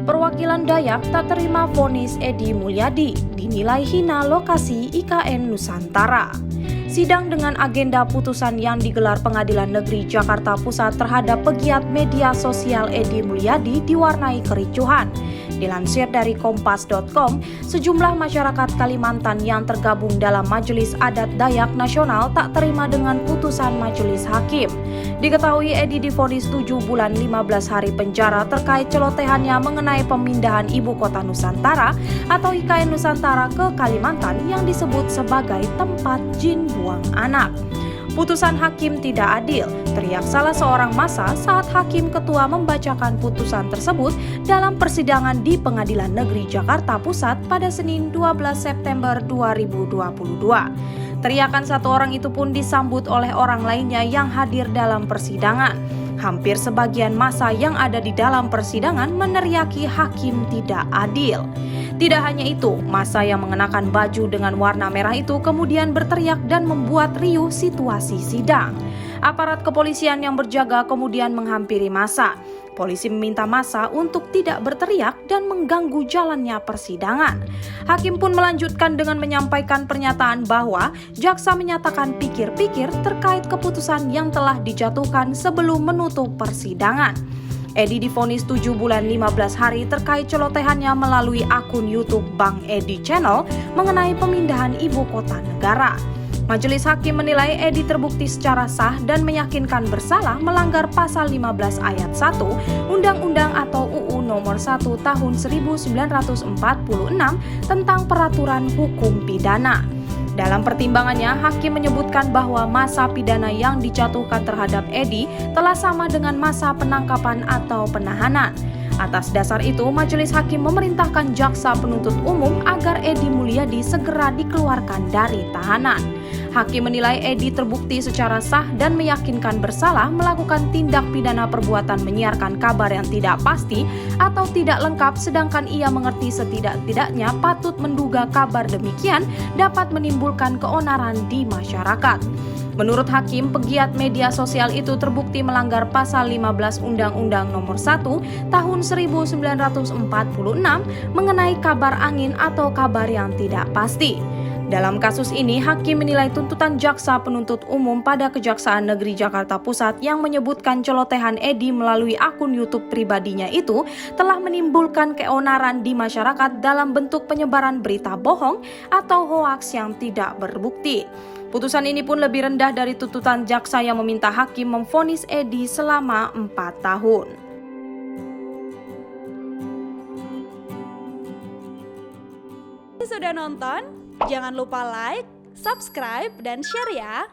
Perwakilan Dayak tak terima vonis Edi Mulyadi, dinilai hina lokasi IKN Nusantara. Sidang dengan agenda putusan yang digelar Pengadilan Negeri Jakarta Pusat terhadap pegiat media sosial Edi Mulyadi diwarnai kericuhan. Dilansir dari kompas.com, sejumlah masyarakat Kalimantan yang tergabung dalam Majelis Adat Dayak Nasional tak terima dengan putusan majelis hakim. Diketahui Edi divonis 7 bulan 15 hari penjara terkait celotehannya mengenai pemindahan ibu kota Nusantara atau IKN Nusantara ke Kalimantan yang disebut sebagai tempat jin buang anak. Putusan hakim tidak adil, teriak salah seorang massa saat hakim ketua membacakan putusan tersebut dalam persidangan di Pengadilan Negeri Jakarta Pusat pada Senin 12 September 2022. Teriakan satu orang itu pun disambut oleh orang lainnya yang hadir dalam persidangan. Hampir sebagian massa yang ada di dalam persidangan meneriaki hakim tidak adil. Tidak hanya itu, massa yang mengenakan baju dengan warna merah itu kemudian berteriak dan membuat riuh situasi sidang. Aparat kepolisian yang berjaga kemudian menghampiri massa. Polisi meminta massa untuk tidak berteriak dan mengganggu jalannya persidangan. Hakim pun melanjutkan dengan menyampaikan pernyataan bahwa jaksa menyatakan pikir-pikir terkait keputusan yang telah dijatuhkan sebelum menutup persidangan. Edi divonis 7 bulan 15 hari terkait celotehannya melalui akun YouTube Bang Edi Channel mengenai pemindahan ibu kota negara. Majelis hakim menilai Edi terbukti secara sah dan meyakinkan bersalah melanggar pasal 15 ayat 1 Undang-Undang atau UU nomor 1 tahun 1946 tentang peraturan hukum pidana. Dalam pertimbangannya, hakim menyebutkan bahwa masa pidana yang dijatuhkan terhadap Edi telah sama dengan masa penangkapan atau penahanan. Atas dasar itu, majelis hakim memerintahkan jaksa penuntut umum agar Edi Mulyadi segera dikeluarkan dari tahanan. Hakim menilai Edi terbukti secara sah dan meyakinkan bersalah melakukan tindak pidana perbuatan menyiarkan kabar yang tidak pasti atau tidak lengkap, sedangkan ia mengerti setidak-tidaknya patut menduga kabar demikian dapat menimbulkan keonaran di masyarakat. Menurut hakim, pegiat media sosial itu terbukti melanggar pasal 15 Undang-Undang nomor 1 tahun 1946 mengenai kabar angin atau kabar yang tidak pasti. Dalam kasus ini, hakim menilai tuntutan jaksa penuntut umum pada Kejaksaan Negeri Jakarta Pusat yang menyebutkan celotehan Edi melalui akun YouTube pribadinya itu telah menimbulkan keonaran di masyarakat dalam bentuk penyebaran berita bohong atau hoaks yang tidak berbukti. Putusan ini pun lebih rendah dari tuntutan jaksa yang meminta hakim memvonis Edi selama 4 tahun. Sudah nonton? Jangan lupa like, subscribe, dan share ya!